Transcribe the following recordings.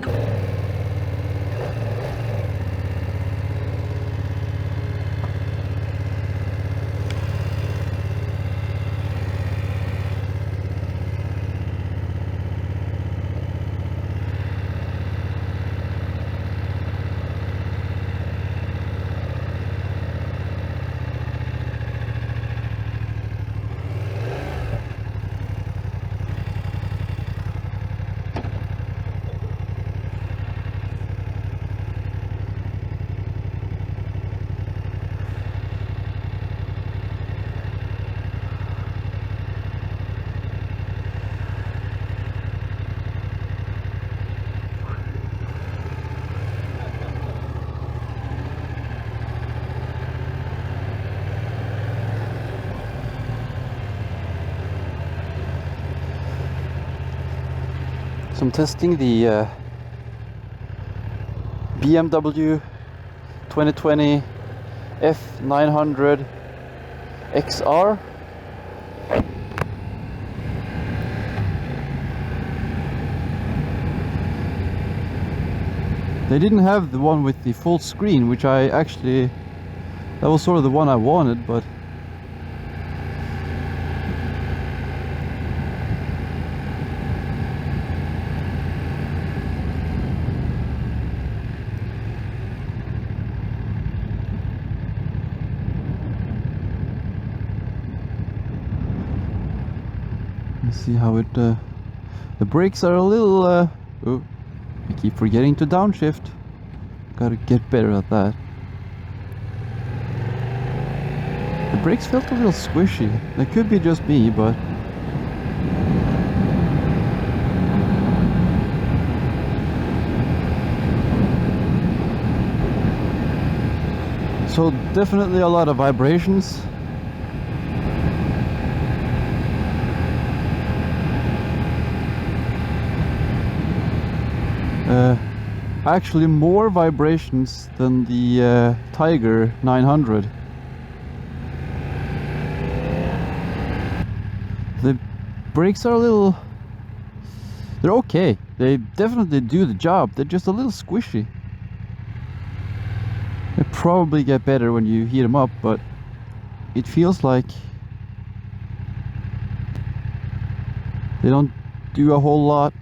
So I'm testing the BMW 2020 F900XR. They didn't have the one with the full screen, which I actually, that was sort of the one I wanted, but let's see how it, the brakes are a little, oh, I keep forgetting to downshift. Gotta get better at that. The brakes felt a little squishy. That could be just me, but so definitely a lot of vibrations. Actually more vibrations than the Tiger 900. The brakes are a little, they're okay. They definitely do the job. They're just a little squishy. They probably get better when you heat them up, but it feels like they don't do a whole lot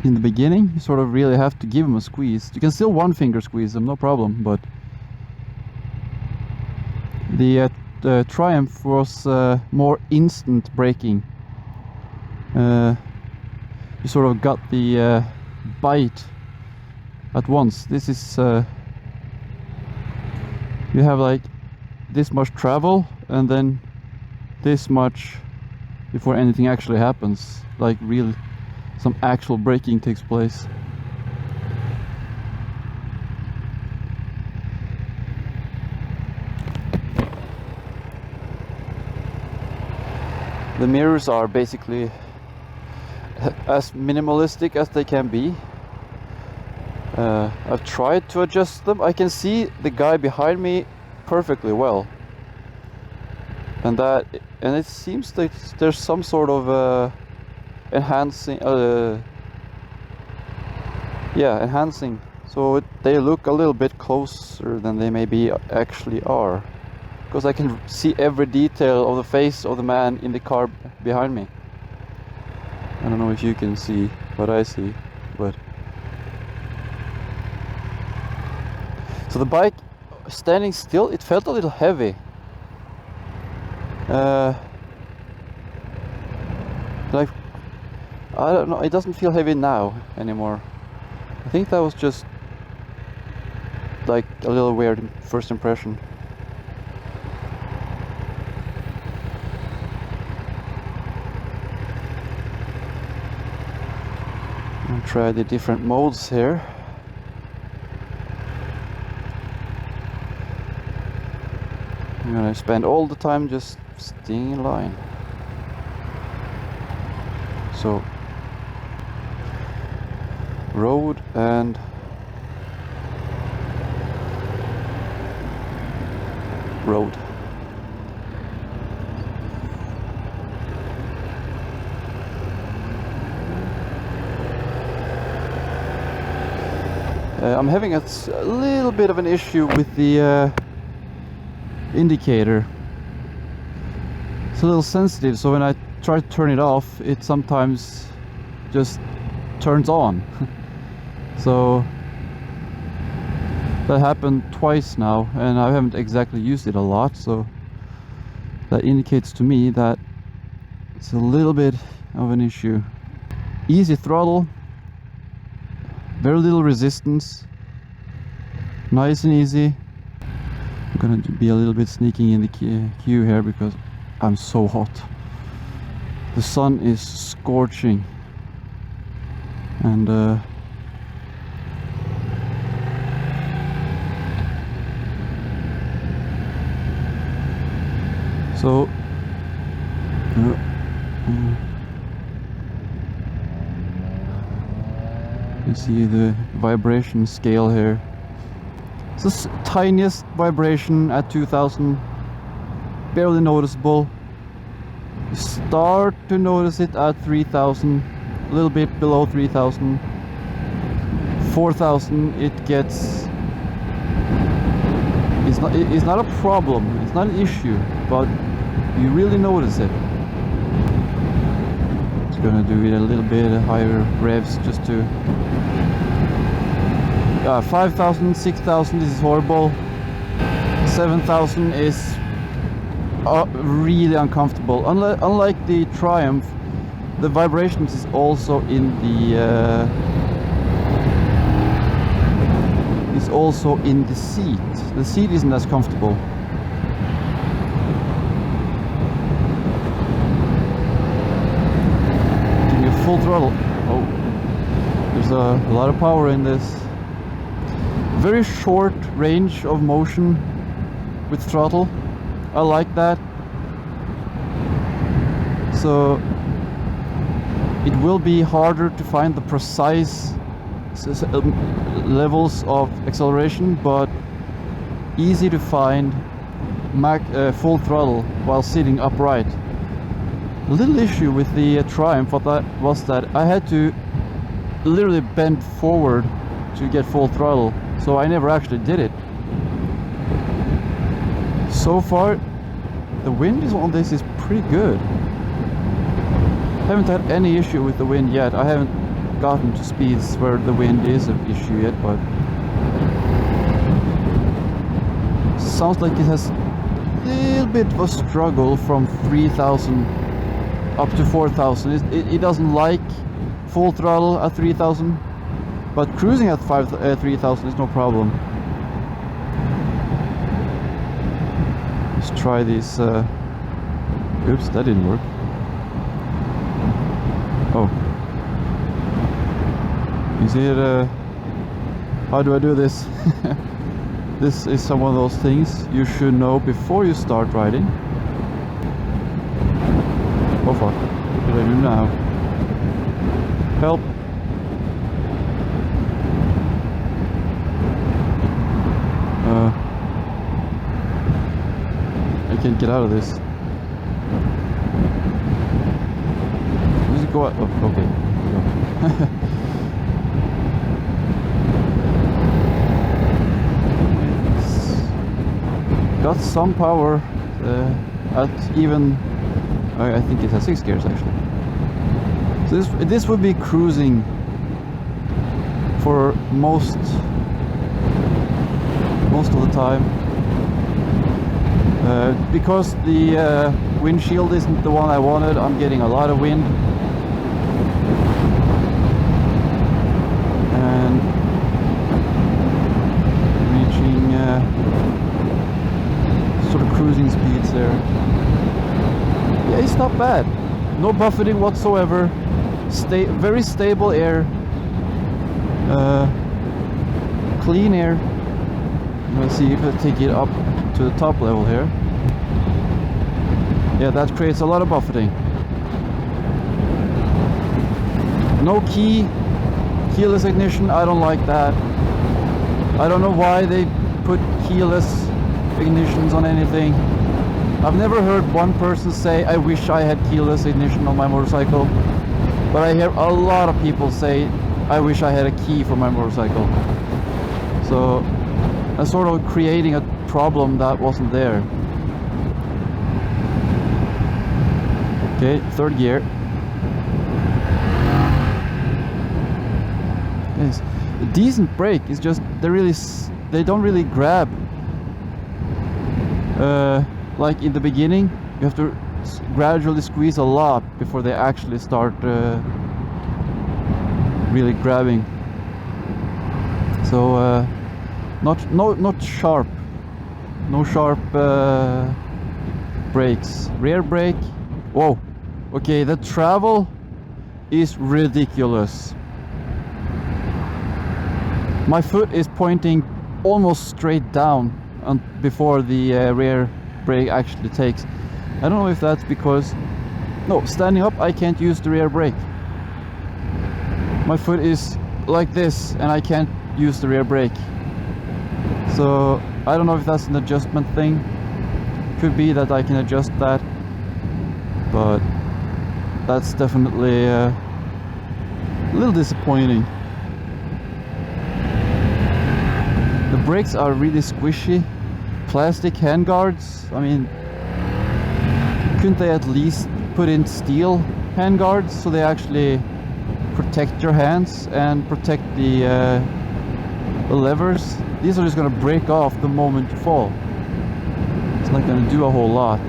in the beginning. You sort of really have to give them a squeeze. You can still one finger squeeze them, no problem, but the Triumph was more instant braking. You sort of got the bite at once. This is you have like this much travel and then this much before anything actually happens, like real some actual braking takes place. The mirrors are basically as minimalistic as they can be. I've tried to adjust them. I can see the guy behind me perfectly well, and it seems that there's some sort of enhancing, enhancing, so they look a little bit closer than they maybe actually are, because I can see every detail of the face of the man in the car behind me. I don't know if you can see what I see, but so the bike standing still, it felt a little heavy. Like, I don't know, it doesn't feel heavy now anymore. I think that was just like a little weird first impression. I'll try the different modes here. I'm gonna spend all the time just staying in line. So road and road. I'm having a little bit of an issue with the indicator. It's a little sensitive, so when I try to turn it off, it sometimes just turns on. So that happened twice now, and I haven't exactly used it a lot, so that indicates to me that it's a little bit of an issue. Easy throttle, very little resistance, nice and easy. I'm gonna be a little bit sneaking in the queue here because I'm so hot. The sun is scorching, and so you see the vibration scale here. It's the tiniest vibration at 2000, barely noticeable. You start to notice it at 3000, a little bit below 3000. 4000 it gets, it's not a problem, it's not an issue, but you really notice it. Just gonna do it a little bit higher revs just to 5000, 6000, this is horrible. 7000 is really uncomfortable. Unlike the Triumph, the vibrations is also in the seat. The seat isn't as comfortable. Give me a full throttle. Oh, there's a lot of power in this. Very short range of motion with throttle. I like that. So it will be harder to find the precise levels of acceleration, but easy to find full throttle while sitting upright. A little issue with the Triumph was that I had to literally bend forward to get full throttle, so I never actually did it. So far the wind on this is pretty good. Haven't had any issue with the wind yet. I haven't gotten to speeds where the wind is an issue yet, but sounds like it has a little bit of a struggle from 3000 up to 4000. It doesn't like full throttle at 3000, but cruising at 3000 is no problem. Let's try these. Oops, that didn't work. Oh, you see it? How do I do this? This is some of those things you should know before you start riding. Oh fuck, what do I do now? Help! I can't get out of this. Does it go out? Oh, okay. It's got some power at even. I think it has 6 gears actually. So this would be cruising for most of the time. Because the windshield isn't the one I wanted, I'm getting a lot of wind. And reaching sort of cruising speeds there. Yeah, it's not bad. No buffeting whatsoever. Very stable air. Clean air. Let's see if I take it up to the top level here. Yeah, that creates a lot of buffeting. No keyless ignition. I don't like that. I don't know why they put keyless ignitions on anything. I've never heard one person say, I wish I had keyless ignition on my motorcycle. But I hear a lot of people say, I wish I had a key for my motorcycle. So I'm sort of creating a problem that wasn't there. Okay, third gear. Yes, a decent brake is just they don't really grab. Like in the beginning, you have to gradually squeeze a lot before they actually start really grabbing. So not sharp, no sharp brakes. Rear brake. Whoa. Okay, the travel is ridiculous. My foot is pointing almost straight down before the rear brake actually takes. I don't know if that's because... No, standing up I can't use the rear brake. My foot is like this and I can't use the rear brake. So I don't know if that's an adjustment thing. Could be that I can adjust that, but that's definitely a little disappointing. The brakes are really squishy. Plastic handguards. I mean, couldn't they at least put in steel handguards so they actually protect your hands and protect the levers? These are just going to break off the moment you fall. It's not going to do a whole lot.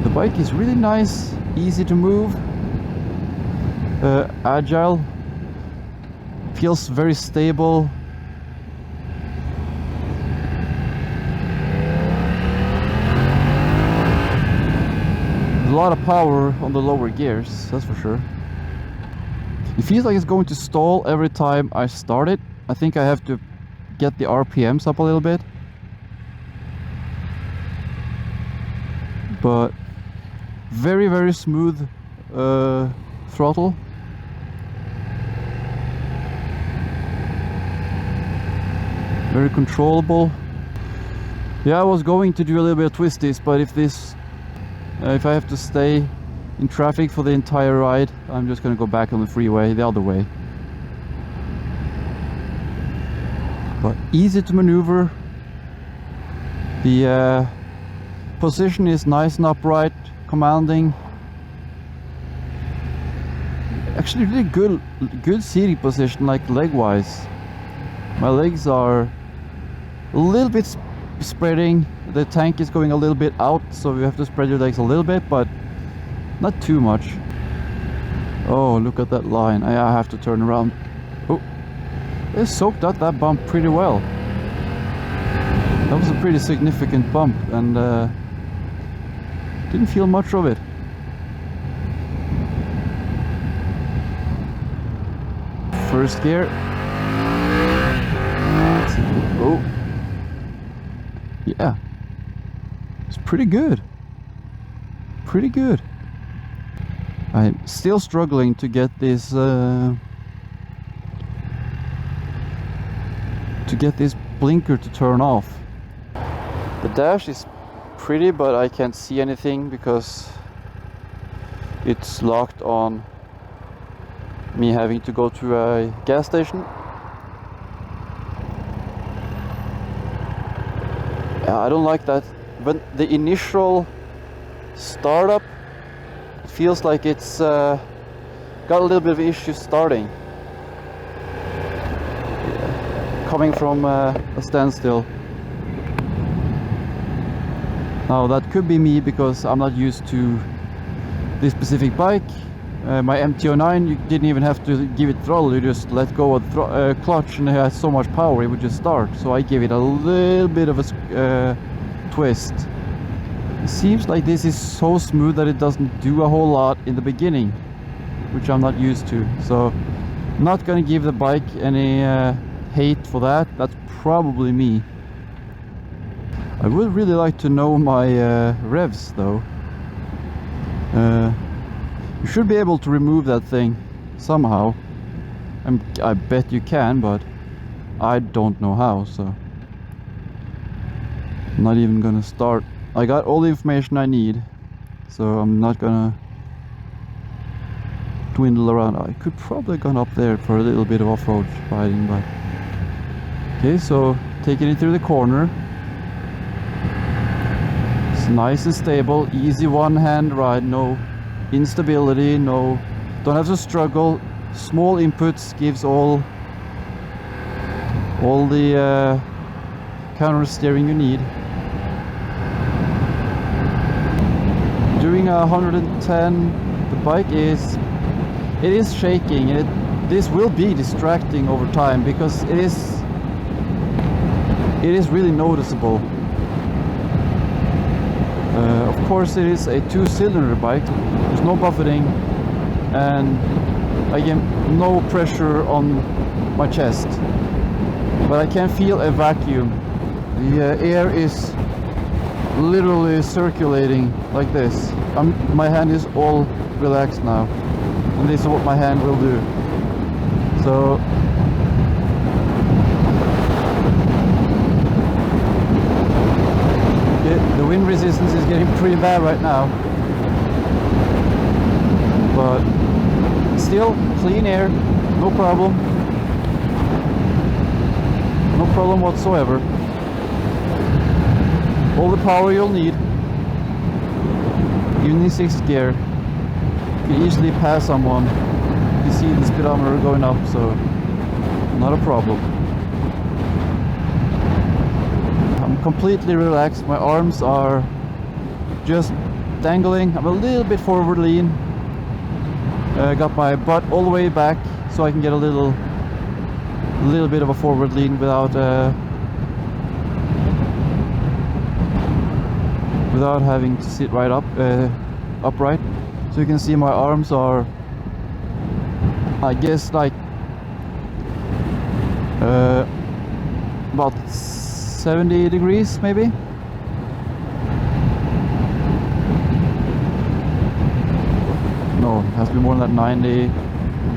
The bike is really nice, easy to move, agile, feels very stable. A lot of power on the lower gears, that's for sure. It feels like it's going to stall every time I start it. I think I have to get the RPMs up a little bit. But very, very smooth throttle. Very controllable. Yeah, I was going to do a little bit of twisties, but if I have to stay in traffic for the entire ride, I'm just gonna go back on the freeway the other way. But easy to maneuver. The position is nice and upright, commanding. Actually really good seating position, like leg wise. My legs are a little bit spreading. The tank is going a little bit out, so you have to spread your legs a little bit, but not too much. Oh, look at that line. I have to turn around. Oh, they soaked out that bump pretty well. That was a pretty significant bump, and didn't feel much of it. First gear. Oh, yeah, it's pretty good. Pretty good. I'm still struggling to get this blinker to turn off. The dash is pretty, but I can't see anything because it's locked on me having to go to a gas station. I don't like that. When the initial startup, it feels like it's got a little bit of issues starting. Yeah. Coming from a standstill. Now that could be me because I'm not used to this specific bike. My MT-09, you didn't even have to give it throttle, you just let go of the clutch and it has so much power it would just start. So I give it a little bit of a twist. It seems like this is so smooth that it doesn't do a whole lot in the beginning, which I'm not used to. So I'm not gonna give the bike any hate for that. That's probably me. I would really like to know my revs though. You should be able to remove that thing somehow. I bet you can, but I don't know how, so I'm not even gonna start. I got all the information I need, so I'm not gonna dwindle around. I could probably have gone up there for a little bit of off-road riding, but okay, so taking it through the corner. It's nice and stable, easy one-hand ride, no instability, no, don't have to struggle. Small inputs gives all the counter steering you need. Doing 110, the bike is shaking, and this will be distracting over time because it is really noticeable. Of course, it is a two-cylinder bike. There's no buffeting, and I get no pressure on my chest, but I can feel a vacuum. The air is literally circulating like this. My hand is all relaxed now, and this is what my hand will do. So okay, the wind resistance is getting pretty bad right now, but still clean air, no problem whatsoever. All the power you'll need, even in 6th gear. You can easily pass someone. You see the speedometer going up, so not a problem. I'm completely relaxed. My arms are just dangling. I'm a little bit forward lean. Got my butt all the way back so I can get a little bit of a forward lean without having to sit right up upright. So you can see my arms are, I guess, like about 70 degrees maybe. No, it has to be more than that. 90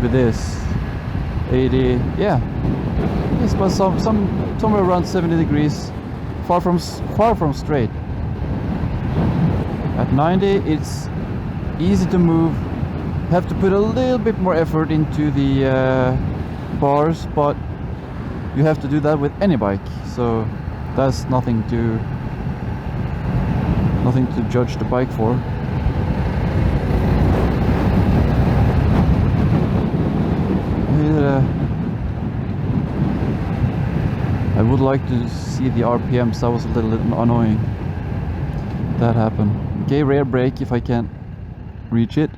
with this, 80, yeah, it's about somewhere around 70 degrees, far from straight. At 90 it's easy to move. Have to put a little bit more effort into the bars, but you have to do that with any bike, so that's nothing to judge the bike for. I would like to see the RPMs. That was a little annoying. That happened. Okay, rear brake if I can reach it.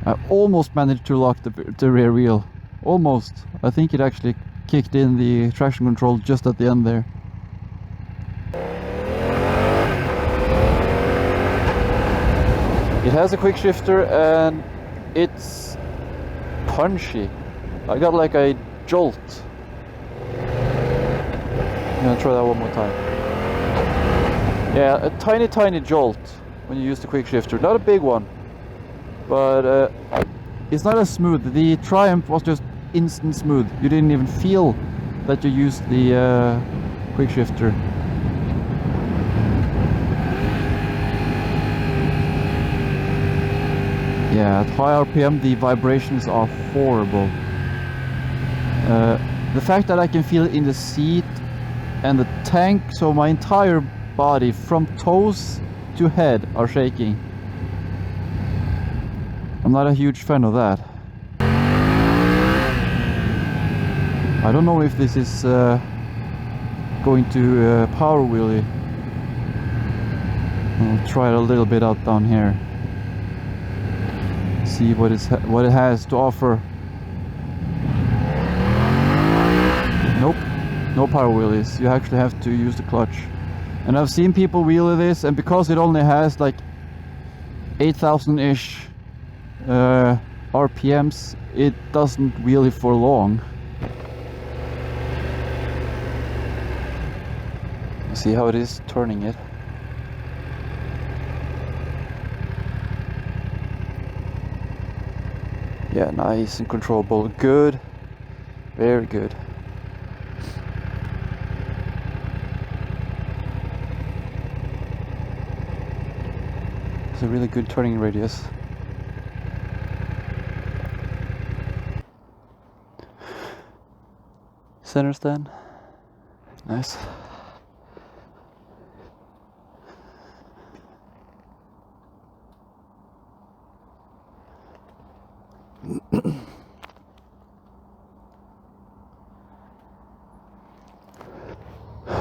I almost managed to lock the rear wheel. Almost. I think it actually kicked in the traction control just at the end there. It has a quick shifter and it's punchy. I got like a jolt. I'm gonna try that one more time. Yeah, a tiny jolt when you use the quick shifter. Not a big one, but it's not as smooth. The Triumph was just instant smooth. You didn't even feel that you used the quick shifter. Yeah, at high RPM the vibrations are horrible. The fact that I can feel it in the seat and the tank, so my entire body from toes to head are shaking. I'm not a huge fan of that. I don't know if this is going to power wheelie. I'll try it a little bit out down here. See what it has to offer. Nope, no power wheelies. You actually have to use the clutch. And I've seen people wheelie this, and because it only has like 8,000-ish RPMs, it doesn't wheelie for long. See how it is turning it. Yeah, nice and controllable. Good. Very good. It's a really good turning radius. center stand. Nice.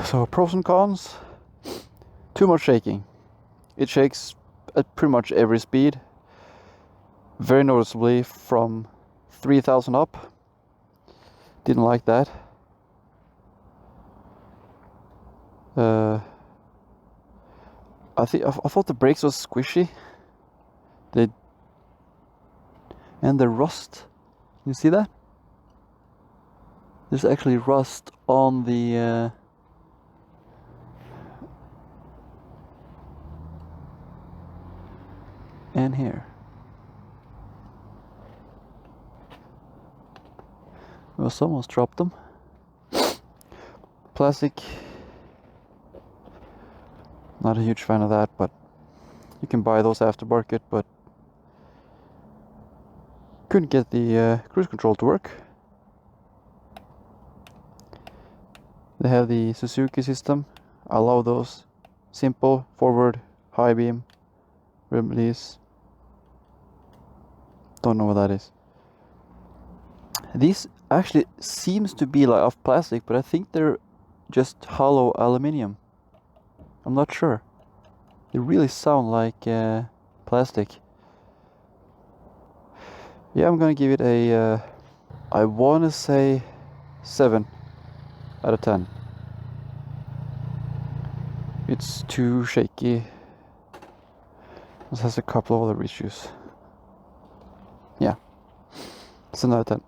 So pros and cons. Too much shaking. It shakes at pretty much every speed. Very noticeably from 3,000 up. Didn't like that. I thought the brakes was squishy. And the rust. You see that? There's actually rust on the and here. Well, someone's dropped them. Plastic. Not a huge fan of that, but you can buy those aftermarket, but couldn't get the cruise control to work. They have the Suzuki system. I love those. Simple, forward, high beam, release. Don't know what that is. These actually seems to be like of plastic, but I think they're just hollow aluminium. I'm not sure. They really sound like plastic. Yeah, I'm gonna give it a I wanna say 7 out of 10. It's too shaky. This has a couple of other issues. Yeah, 7 out of 10.